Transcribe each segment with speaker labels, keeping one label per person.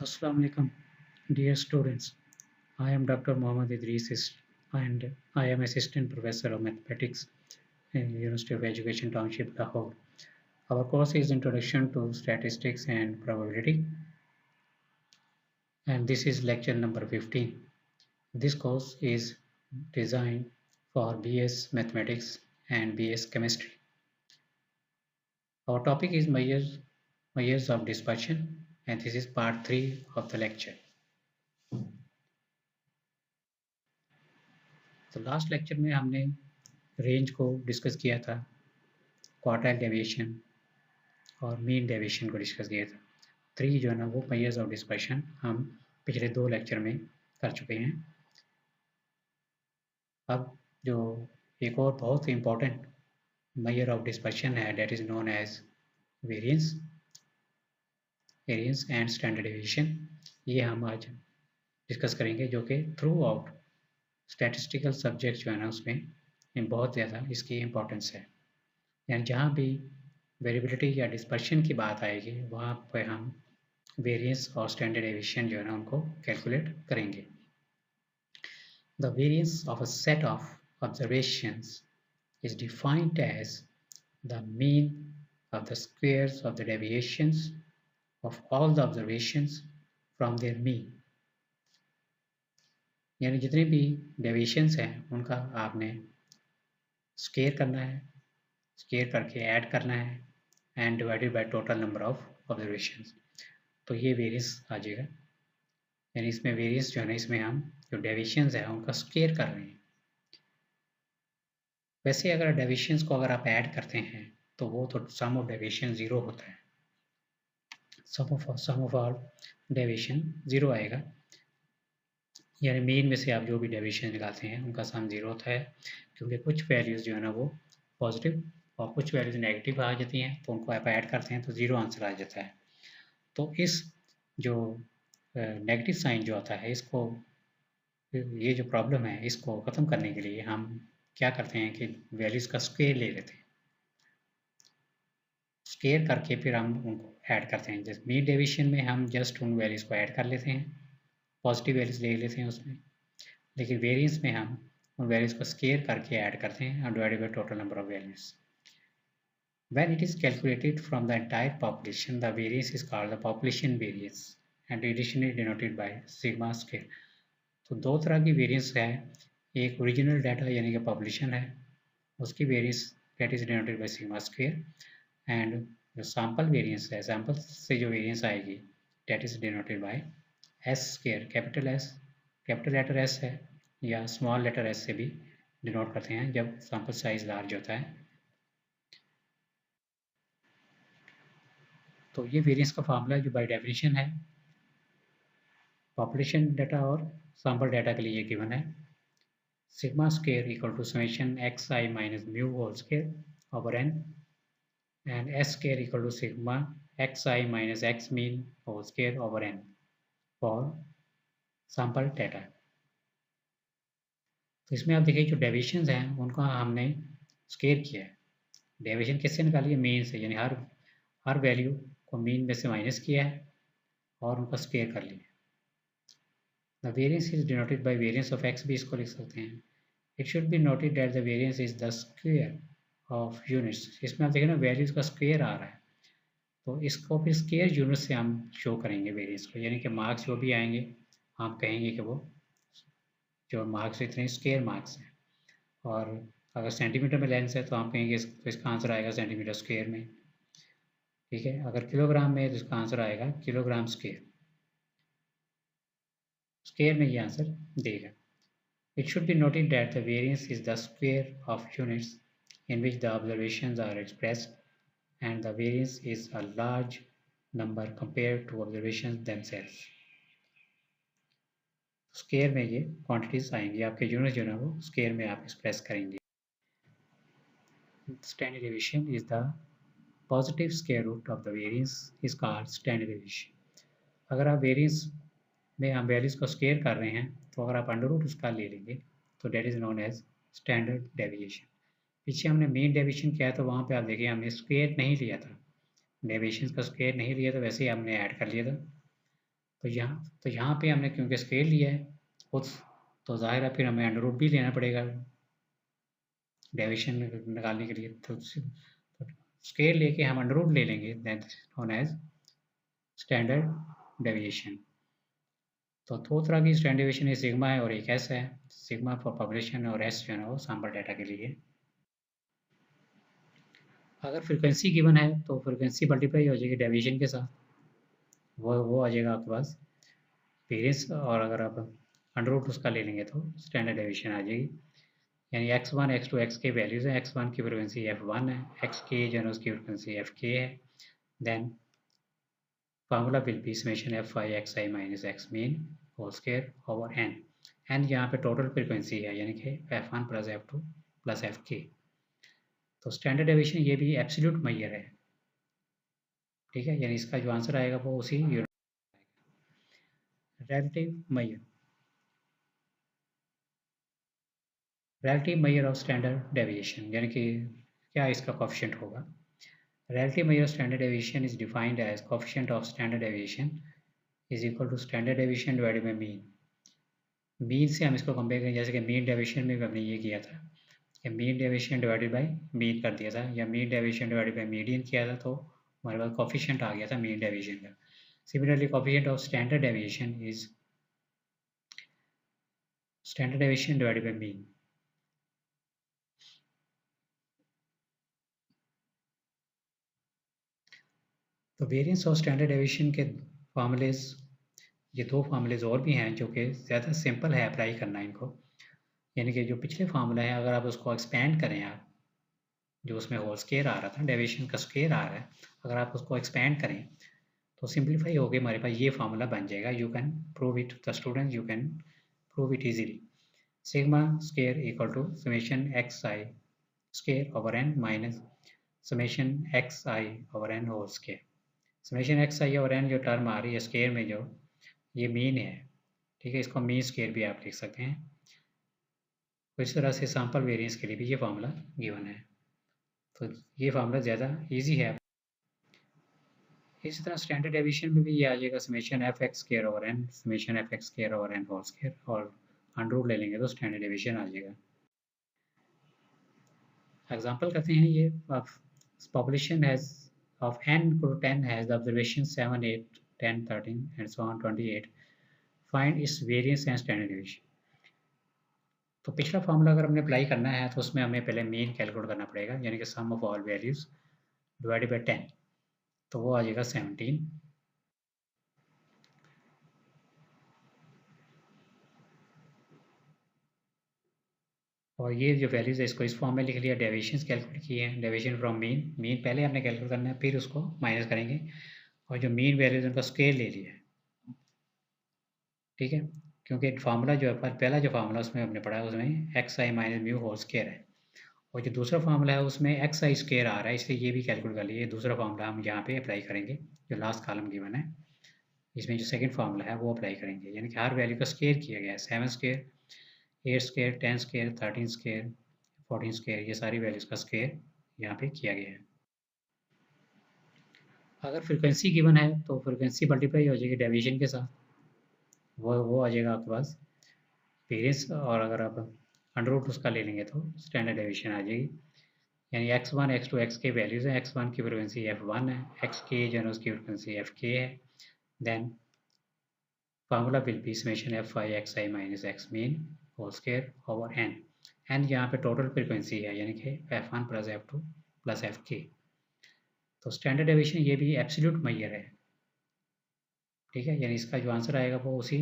Speaker 1: Assalamu alaikum, dear students. I am Dr. Mohammad Idris and I am Assistant Professor of Mathematics in University of Education Township, Lahore. Our course is Introduction to Statistics and Probability, and this is lecture number 15. This course is designed for BS Mathematics and BS Chemistry. Our topic is measures of dispersion, and this is part 3 of the lecture. तो last lecture में हमने range को discuss किया था, quartile deviation और mean deviation को discuss किया था। 3 जो है ना वो मेजर्स ऑफ डिस्पर्शन हम पिछले 2 लेक्चर में कर चुके हैं। अब जो एक और बहुत इम्पोर्टेंट मेजर ऑफ डिस्पर्शन है that is known as variance and standard deviation, ये हम आज डिस्कस करेंगे, जो कि थ्रू आउट स्टैटिस्टिकल सब्जेक्ट जो है ना उसमें बहुत ज़्यादा इसकी इम्पोर्टेंस है। यानी जहाँ भी वेरिएबिलिटी या डिस्पर्शन की बात आएगी वहाँ पर हम वेरिएंस और स्टैंडर्ड डेविएशन जो है ना उनको कैलकुलेट करेंगे। The variance of a set of observations is defined as the mean of the squares of the deviations of all the observations from their mean। यानी जितने भी डेविएशंस हैं उनका आपने स्क्वायर करना है, स्क्वायर करके ऐड करना है and divided by total number of observations, तो ये वेरिएंस आ जाएगा। यानी इसमें वेरिएंस जो है ना इसमें हम जो डेविएशंस है उनका स्क्वायर कर रहे हैं। वैसे अगर डेविएशंस को अगर आप ऐड करते हैं तो वो तो सम ऑफ डेविएशन 0 होता है, सम ऑफ ऑल डेविएशन 0 आएगा। यानी मीन में से आप जो भी डेविएशन निकालते हैं उनका सम 0 होता है, क्योंकि कुछ वैल्यूज़ जो है ना वो पॉजिटिव और कुछ वैल्यूज़ नेगेटिव आ जाती हैं, तो उनको आप ऐड करते हैं तो 0 आंसर आ जाता है। तो इस जो नेगेटिव साइन जो आता है, इसको ये जो प्रॉब्लम है इसको ख़त्म करने के लिए हम क्या करते हैं कि वैल्यूज़ का स्क्वायर ले लेते हैं, स्क्वायर करके फिर हम उनको ऐड करते हैं। जैसे मीन डेविएशन में हम जस्ट उन वैल्यूज़ को ऐड कर लेते हैं, पॉजिटिव वैल्यूज़ ले लेते हैं उसमें, लेकिन वेरिएंस में हम उन वैल्यूज़ को स्क्वायर करके ऐड करते हैं और divided by total number of values. When it is calculated from the entire population, the variance is called the population variance and additionally denoted by sigma square। तो दो तरह की वेरिएंस है, एक ओरिजिनल डाटा यानी कि पॉपुलेशन है, उसकी variance that is denoted by sigma square, and जो सैंपल वेरिएंस है, सैंपल से जो वेरिएंस आएगी that is denoted by S square. Capital letter S है या स्मॉल लेटर एस से भी डिनोट करते हैं जब सैंपल साइज लार्ज होता है। तो ये वेरिएंस का फार्मूला जो बाय डेफिनेशन है पॉपुलेशन डाटा और सैंपल डाटा के लिए गिवन है, sigma square equal to summation X I minus mu whole square over N, and S square equal to sigma X I minus X mean whole square over N for sample data. तो इसमें आप देखिए जो deviations हैं उनका हमने square किया है। डेविएशन किससे निकाली है? मीन से, यानी हर वैल्यू को मीन में से माइनस किया है और उनका स्क्वायर कर लिया। The variance is denoted bye variance of x भी इसको लिख सकते हैं। It should be noted that the variance is the square of units. इसमें आप देखें ना वैल्यूज का स्क्वायर आ रहा है, तो इसको फिर स्क्वायर यूनिट से हम शो करेंगे वेरिएंस को, यानी कि मार्क्स जो भी आएंगे हम कहेंगे कि वो जो मार्क्स इतने स्क्वायर मार्क्स हैं, और अगर सेंटीमीटर में लेंस है तो हम कहेंगे तो इसका आंसर आएगा सेंटीमीटर स्क्वायर में, ठीक है। अगर किलोग्राम में तो इसका आंसर आएगा किलोग्राम स्क्वायर में ये आंसर देगा। It should be noted that the variance is the square of units in which the observations are expressed, and the variance is a large number compared to observations themselves। Square में ये quantities आएंगी, आपके unit जो है ना वो square में आप एक्सप्रेस करेंगे। Standard deviation is the positive square root of the variance is called standard deviation. अगर आप वेरिएंस में हम वैल्यूज़ को स्क्वायर कर रहे हैं तो अगर आप अंडर रूट उसका ले लेंगे तो that is known as standard deviation. पीछे हमने मीन डेविएशन किया तो वहाँ पे आप देखिए हमने स्क्वायर नहीं लिया था, डेविएशन का स्क्वायर नहीं लिया, तो वैसे ही हमने ऐड कर लिया था। तो यहाँ पे हमने क्योंकि स्केल लिया है खुद, तो जाहिर है फिर हमें अंडर रूट भी लेना पड़ेगा डेविएशन निकालने के लिए। तो स्केल लेके हम अंडर रूट ले लेंगे, that known as standard deviation. तो दो तरह की स्टैंडर्ड डेविएशन, एक सिग्मा है और एक एस है। सिग्मा फॉर पॉपुलेशन और एस जो है ना वो सैंपल डाटा के लिए। अगर फ्रीक्वेंसी गिवन है तो फ्रीक्वेंसी मल्टीप्लाई हो जाएगी डेविएशन के साथ, वो आ जाएगा आपके पास वेरिएंस। और अगर आप अंडर रूट उसका ले लेंगे तो स्टैंडर्ड डेविएशन आ जाएगी। यानी x1 x2 x के वैल्यूज़ हैं, x1 की फ्रीक्वेंसी f1 है, x के जो है उसकी फ्रीक्वेंसी f k है। Then formula will be summation f I x I minus x mean whole square over n। n यहाँ पे टोटल फ्रीक्वेंसी है, यानी कि f1 plus f2 plus fk। तो स्टैंडर्ड डेविएशन ये भी एब्सोल्यूट मेजर है, ठीक है, यानी इसका जो आंसर आएगा वो उसी unit relative major. Relative measure of standard deviation यानी कि क्या इसका कोफिशिएंट होगा। Relative measure of standard deviation is defined as coefficient of standard deviation is equal to standard deviation divided by mean। Mean से हम इसको कंपेयर करें, जैसे कि मीन डेविएशन में भी हमने ये किया था कि mean deviation divided by mean कर दिया था, या mean deviation divided by median किया था, तो हमारे पास कोफिशिएंट आ गया था मीन डेविएशन का। Similarly coefficient of standard deviation is standard deviation divided by mean. तो वेरिएंस ऑफ स्टैंडर्ड डेविएशन के फार्मूलेज, ये दो फार्मूलेज और भी हैं जो कि ज़्यादा सिंपल है अप्लाई करना इनको। यानी कि जो पिछले फार्मूला है अगर आप उसको एक्सपेंड करें, आप जो उसमें होल स्केयर आ रहा था, डेविएशन का स्केयर आ रहा है, अगर आप उसको एक्सपेंड करें तो सिंप्लीफाई होकर हमारे पास ये फार्मूला बन जाएगा। You can prove it, the student you can prove it easily. Sigma square equal to summation X I square over N minus summation X I over N whole square. Summation X I over N जो term आ रही है square में, जो ये mean है, ठीक है, इसको मीन स्केयर भी आप लिख सकते हैं। तो इस तरह से सैम्पल वेरिएंस के लिए भी ये फार्मूला गिवन है, तो ये फार्मूला ज़्यादा इजी है। इसी तरह स्टैंडर्ड डेविएशन में भी ये आ जाएगा summation F X square over N summation F X square over N whole square, और अंडर रूट ले लेंगे तो स्टैंडर्ड डेविएशन आ जाएगा। एग्जांपल करते हैं, ये population has of n equal to 10 has the observation 7, 8, 10, 13 and so on 28. Find its variance and standard deviation। तो पिछला फार्मूला अगर हमने अप्लाई करना है तो उसमें हमें पहले मीन कैलकुलेट करना पड़ेगा, यानी कि sum of all values divided by 10, तो वो आ जाएगा 17। और ये जो वैल्यूज़ है इसको इस फॉर्म में लिख लिया, डेविएशंस कैलकुलेट किए हैं, डेविएशन फ्रॉम मीन, मीन पहले हमने कैलकुलेट करना है फिर उसको माइनस करेंगे, और जो मीन वैल्यूज उनका स्केल ले लिया है, ठीक है, क्योंकि फार्मूला जो है पहला जो फार्मूला उसमें हमने पढ़ा है उसमें x I minus mu whole square है, और जो दूसरा फार्मूला है उसमें एक्स आई स्केयर आ रहा है, इसलिए ये भी कैलकुलेट कर लिए। दूसरा फार्मूला हम यहाँ पे अप्लाई करेंगे, जो लास्ट कॉलम गिवन है इसमें जो सेकंड फार्मूला है वो अप्लाई करेंगे, यानी कि हर वैल्यू का स्केयर किया गया है, 7 square, 8 square, 10 square, 13 square, 14 square, ये सारी वैल्यूज़ का स्केयर यहाँ पे किया गया है। अगर फ्रीक्वेंसी गिवन है तो फ्रीक्वेंसी मल्टीप्लाई हो जाएगी डेविएशन के साथ, वो आ जाएगा आपके पास वेरिएंस। और अगर आप अंडर रूट उसका ले लेंगे तो स्टैंडर्ड डेविएशन आ जाएगी। यानी x1 x2 x के वैल्यूज़ हैं, x1 की फ्रीक्वेंसी f1 है, x के जो है उसकी फ्रीक्वेंसी fk है। Then formula will be summation f I x I minus x mean whole square over n। n यहाँ पे टोटल फ्रीक्वेंसी है, यानी कि f1 plus f2 plus fk। तो स्टैंडर्ड डेविएशन ये भी एब्सोल्यूट मेजर है, ठीक है, यानी इसका जो आंसर आएगा वो उसी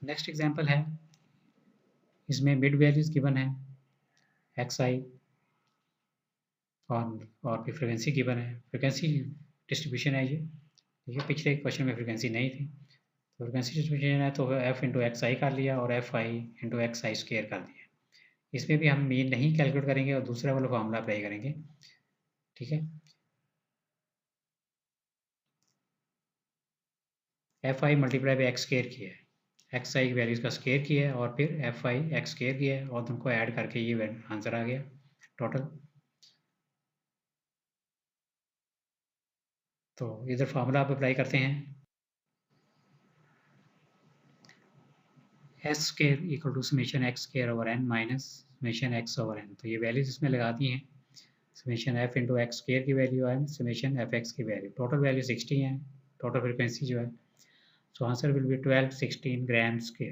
Speaker 1: नेक्स्ट एग्जांपल है, इसमें मिड वैल्यूज गिवन है एक्स आई और फिर फ्रिक्वेंसी गिवन है, फ्रिक्वेंसी डिस्ट्रीब्यूशन है ये, ठीक है। पिछले क्वेश्चन में फ्रिक्वेंसी नहीं थी, तो फ्रिक्वेंसी डिस्ट्रीब्यूशन है तो एफ इंटू एक्स आई कर लिया और F I into x I square कर दिया। इसमें भी हम मीन नहीं कैलकुलेट करेंगे और दूसरा वाला फॉर्मूला अप्लाई करेंगे, ठीक है। F I multiply by x square किया है, एक्स आई की वैल्यूज़ का स्क्र किया है और फिर एफ आई एक्स स्क्र किया है और उनको ऐड करके ये आंसर आ गया टोटल। तो इधर फार्मूला आप अप्लाई करते हैं, S square equal to summation X square over N minus summation X over N. तो ये वैल्यूज इसमें लगा दी हैं, summation F into X square की वैल्यू है, समेशन एफ एक्स की वैल्यू, टोटल वैल्यू 60 है, टोटल फ्रिक्वेंसी जो है। So answer will be 1216 gram square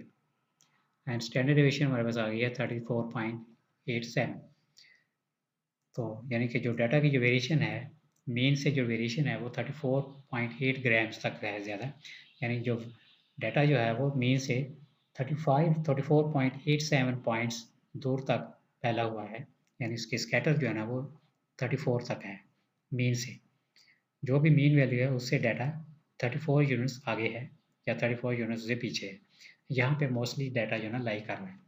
Speaker 1: and standard deviation हमारे पास आ गई है 34.87। तो यानी कि जो डाटा की जो वेरिएशन है, मीन से जो वेरिएशन है वो 34.8 ग्राम्स तक है ज़्यादा, यानी जो डाटा जो है वो मीन से 34.87 पॉइंट्स दूर तक फैला हुआ है, यानी इसकी स्कैटर जो है ना वो 34 तक है मीन से। जो भी मीन वैल्यू है उससे डाटा 34 यूनिट्स आगे है या 34 यूनिट्स से पीछे है, यहाँ पे मोस्टली डाटा जो है ना लाई कर रहा है।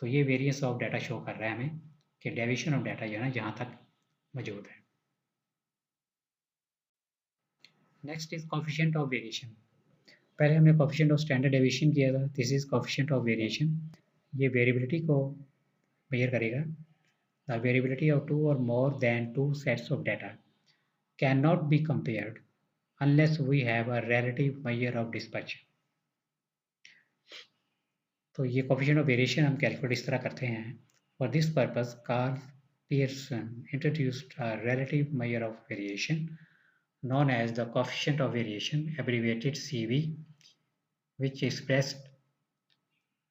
Speaker 1: तो ये वेरिएंस ऑफ डाटा शो कर रहा है हमें कि डेविएशन ऑफ डाटा जो है ना यहाँ तक मौजूद है। Next is coefficient of variation. पहले हमने कोफिशिएंट ऑफ स्टैंडर्ड डेविएशन किया था, this is coefficient of variation. ये वेरिएबिलिटी को मेजर करेगा। द वेरिएबिलिटी ऑफ टू और more than two sets of data can not be compared unless we have a relative measure of dispersion. तो ये coefficient of variation हम calculate इस तरह करते हैं। For this purpose Karl Pearson introduced a relative measure of variation known as the coefficient of variation, abbreviated CV, which expressed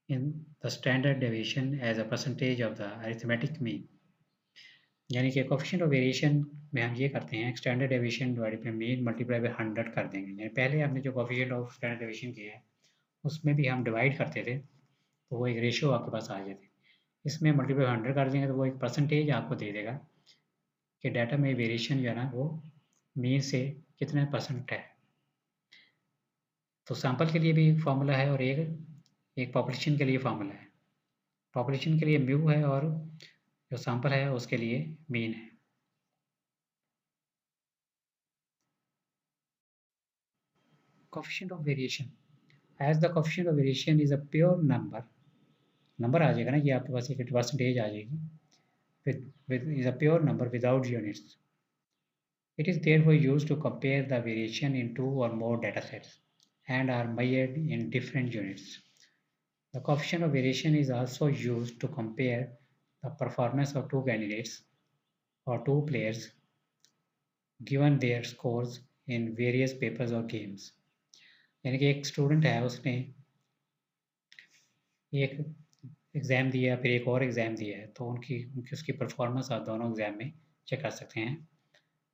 Speaker 1: in the standard deviation as a percentage of the arithmetic mean। यानी कि coefficient of variation में हम ये करते हैं, standard deviation divided by mean multiply by 100 कर देंगे। यानी पहले हमने जो कोफिशिएंट ऑफ स्टैंडर्ड डेविएशन किया है उसमें भी हम डिवाइड करते थे तो वो एक रेशियो आपके पास आ जाती। इसमें मल्टीप्लाई 100 कर देंगे तो वो एक परसेंटेज आपको दे देगा कि डाटा में वेरिएशन जो है ना वो मीन से कितने परसेंट है। तो सैंपल के लिए भी फार्मूला है और एक पॉपुलेशन के लिए फार्मूला है। पॉपुलेशन के लिए म्यू है और जो सैंपल है उसके लिए मीन है। Coefficient of variation, as the coefficient of variation is a pure number आ जाएगा ना, ये आपके पास एक परसेंटेज आ जाएगी, with is a pure number without units. It is therefore used to compare the variation in two or more data sets and are measured in different units. The coefficient of variation is also used to compare the performance of two candidates or two players given their scores in various papers or games। यानी कि एक student है, उसने एक exam दिया फिर एक और एग्ज़ाम दिया है, तो उनकी उनकी उसकी परफॉर्मेंस आप दोनों एग्ज़ाम में चेक कर सकते हैं।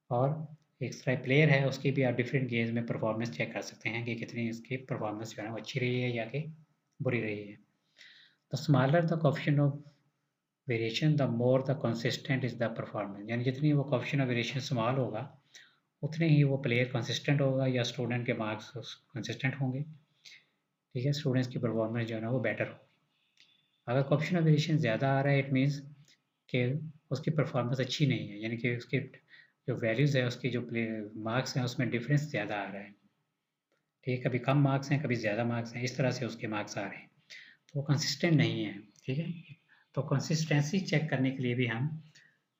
Speaker 1: और एक तरह प्लेयर है, उसकी भी आप डिफरेंट गेम्स में परफॉर्मेंस चेक कर सकते हैं कि कितनी इसकी परफॉर्मेंस जो है वो अच्छी रही है या कि बुरी रही है। The smaller the coefficient of variation the more the consistent is the performance. यानी जितनी वो कोफिशिएंट ऑफ वेरिएशन स्मॉल होगा उतने ही वो प्लेयर कंसिस्टेंट होगा या स्टूडेंट के मार्क्स कंसिस्टेंट होंगे, ठीक है, स्टूडेंट्स की परफॉर्मेंस जो है ना वो बेटर होगी। अगर कोफिशिएंट ऑफ वेरिएशन ज़्यादा आ रहा है इट मीन्स कि उसकी परफॉर्मेंस अच्छी नहीं है, यानी कि उसकी जो वैल्यूज़ है उसकी जो मार्क्स हैं उसमें डिफरेंस ज़्यादा आ रहा है, ठीक है, कभी कम मार्क्स हैं कभी ज़्यादा मार्क्स हैं, इस तरह से उसके मार्क्स आ रहे हैं, तो वो कंसिस्टेंट नहीं है, ठीक है। तो कंसिस्टेंसी चेक करने के लिए भी हम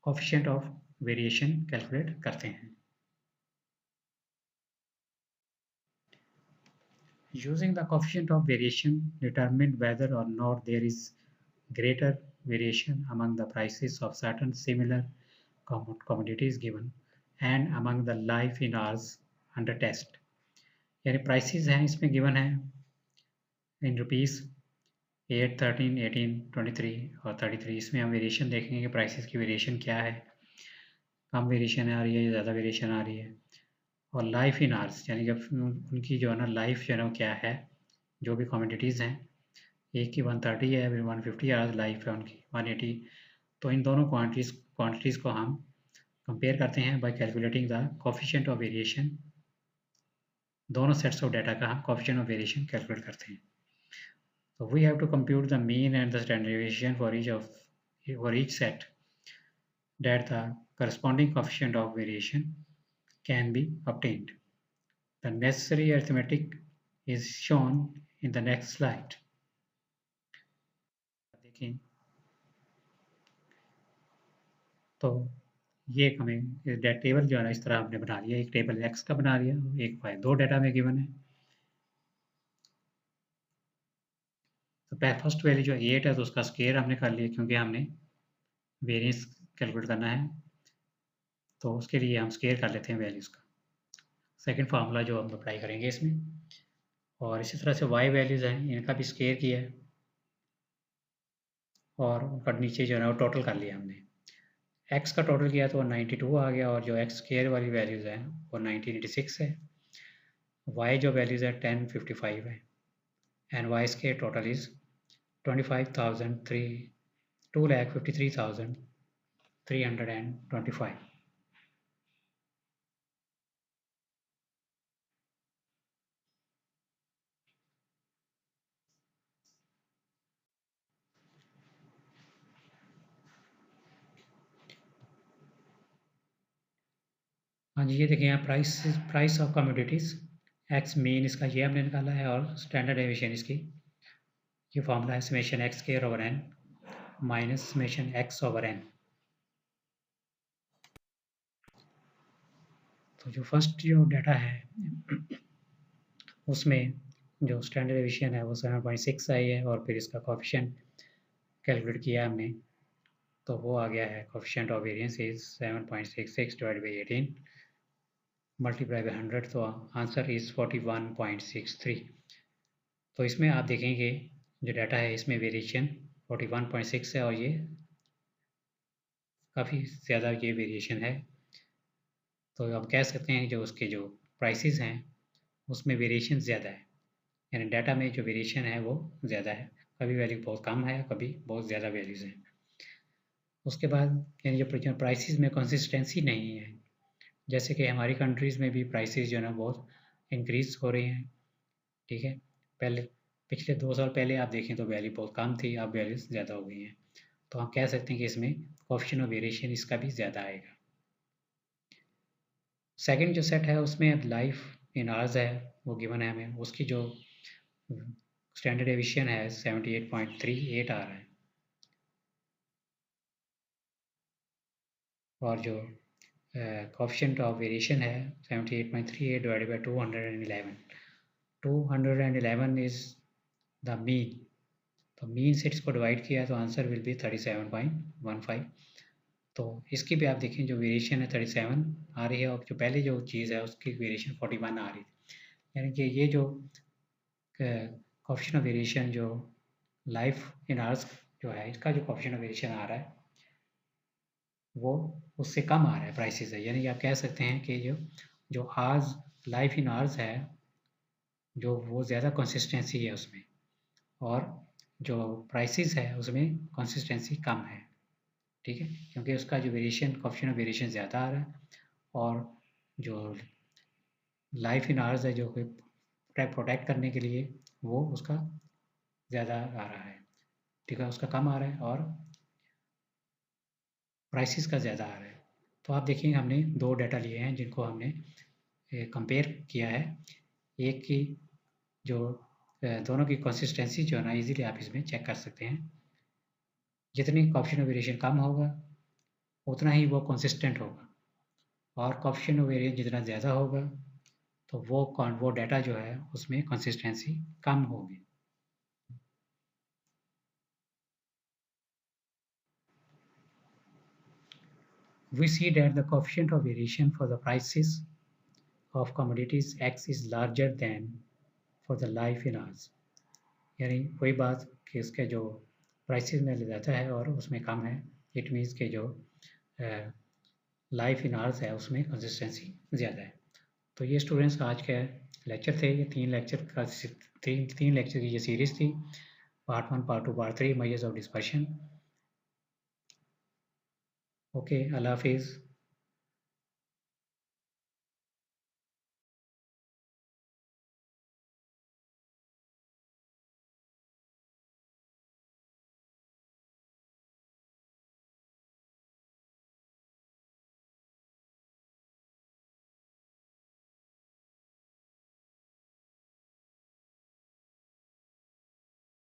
Speaker 1: कोफिशिएंट ऑफ वेरिएशन कैलकुलेट करते हैं। Using the coefficient of variation determine whether or not there is greater variation among the prices of certain similar commodities given and among the life in hours under test। यानी prices हैं इसमें given है in rupees 8, 13, 18, 23 और 33। इसमें हम variation देखेंगे कि prices की वेरिएशन क्या है, कम वेरिएशन आ रही है या ज़्यादा वेरिएशन आ रही है। और लाइफ इन आवर्स यानी कि उनकी जो है ना लाइफ जो है ना क्या है, जो भी कमोडिटीज़ हैं एक की 130 है, 150 आवर्स लाइफ है उनकी 180। तो इन दोनों क्वांटिटीज़ को हम कंपेयर करते हैं bye calculating the coefficient of variation. दोनों सेट्स ऑफ डाटा का हम कोफिशिएंट ऑफ वेरिएशन कैलकुलेट करते हैं। So we have to compute the mean and the standard deviation for each set, that the corresponding coefficient of variation can be obtained. The necessary arithmetic is shown in the next slide. देखें तो ये हमें table जो है इस तरह हमने बना लिया, एक टेबल x का बना लिया, एक y, दो डाटा में गिवन है। तो फर्स्ट वैल्यू जो 8 है तो उसका स्केयर हमने कर लिया क्योंकि हमने वेरिएंस कैलकुलेट करना है, तो उसके लिए हम स्केयर कर लेते हैं वैल्यूज़ का। सेकंड फार्मूला जो हम अप्लाई करेंगे इसमें, और इसी तरह से y वैल्यूज़ हैं इनका भी स्केयर किया है और उनका नीचे जो है वो टोटल कर लिया हमने। x का टोटल किया तो 92 आ गया, और जो x स्केयर वाली वैल्यूज़ हैं वो 1986 है। y जो वैल्यूज़ है 1055 है, and y square total is 2,53,325। हाँ जी, ये देखिए यहाँ price of commodities, x main इसका ये हमने निकाला है, और स्टैंडर्ड डेविएशन इसकी ये फॉर्मूला है summation X square over N minus summation X over N. तो जो फर्स्ट जो डाटा है उसमें जो स्टैंडर्ड डेविएशन है वो 7.6 आई है, और फिर इसका कोएफिशिएंट कैलकुलेट किया हमने तो वो आ गया है coefficient of variance is 7.66 divided by 18 multiply by 100, तो आंसर इज़ 41.63। तो इसमें आप देखेंगे जो डाटा है इसमें वेरिएशन 41.6 है, और ये काफ़ी ज़्यादा ये वेरिएशन है। तो हम कह सकते हैं जो उसके जो प्राइसेस हैं उसमें वेरिएशन ज़्यादा है, यानी डाटा में जो वेरिएशन है वो ज़्यादा है, कभी वैल्यू बहुत कम है, कभी बहुत ज़्यादा वैल्यूज़ हैं। उसके बाद यानी जो प्राइसेस में कंसिस्टेंसी नहीं है, जैसे कि हमारी कंट्रीज़ में भी प्राइसेस जो है ना बहुत इंक्रीज़ हो रही हैं, ठीक है। पहले पिछले 2 साल पहले आप देखें तो वैल्यू बहुत कम थी, अब वैल्यूज़ ज़्यादा हो गई हैं, तो हम कह सकते हैं कि इसमें कोएफिशिएंट ऑफ वेरिएशन इसका भी ज़्यादा आएगा। सेकंड जो सेट है उसमें अब लाइफ इन आवर्स है वो गिवन है हमें, उसकी जो स्टैंडर्ड डेविएशन है 78.38 आ रहा है, और जो कोएफिशिएंट ऑफ वेरिएशन है 78.38 divided by 211। 211 is the mean, तो मीन से इसको डिवाइड किया तो आंसर विल बी 37.15। तो इसकी भी आप देखें जो वेरिएशन है 37 आ रही है, और जो पहले जो चीज़ है उसकी वेरिएशन 41 आ रही थी, यानी कि ये जो कोएफिशिएंट ऑफ वेरिएशन जो लाइफ इन आवर्स जो है इसका जो कोएफिशिएंट ऑफ वेरिएशन आ रहा है वो उससे कम आ रहा है प्राइसेस है, यानी कि आप कह सकते हैं कि जो आवर्स लाइफ इन आवर्स है जो वो ज़्यादा कंसिस्टेंसी है उसमें, और जो प्राइसेस है उसमें कंसिस्टेंसी कम है, ठीक है, क्योंकि उसका जो वेरिएशन कोएफिशिएंट ऑफ वेरिएशन ज़्यादा आ रहा है, और जो लाइफ इन आवर्स है जो प्रोटेक्ट करने के लिए वो उसका ज़्यादा आ रहा है, ठीक है, उसका कम आ रहा है, और प्राइसेस का ज़्यादा आ रहा है। तो आप देखिए हमने दो डाटा लिए हैं जिनको हमने कंपेयर किया है, एक की जो दोनों की कंसिस्टेंसी जो है ना इजीली आप इसमें चेक कर सकते हैं, जितनी कोएफिशिएंट ऑफ वेरिएशन कम होगा उतना ही वो कंसिस्टेंट होगा, और कोएफिशिएंट ऑफ वेरिएशन जितना ज़्यादा होगा तो वो डाटा जो है उसमें कंसिस्टेंसी कम होगी। We see that the coefficient of variation for the prices of commodities X is larger than for the life in hours, यानी वही बात कि इसके जो प्राइसेस में ज़्यादा है और उसमें कम है, इट मीन्स के जो लाइफ इन आवर्स है उसमें कंसिस्टेंसी ज़्यादा है। तो ये स्टूडेंट्स आज के लेक्चर थे, ये तीन लेक्चर की ये सीरीज़ थी। part 1, part 2, part 3 images of dispersion. Okay, Allah Hafiz.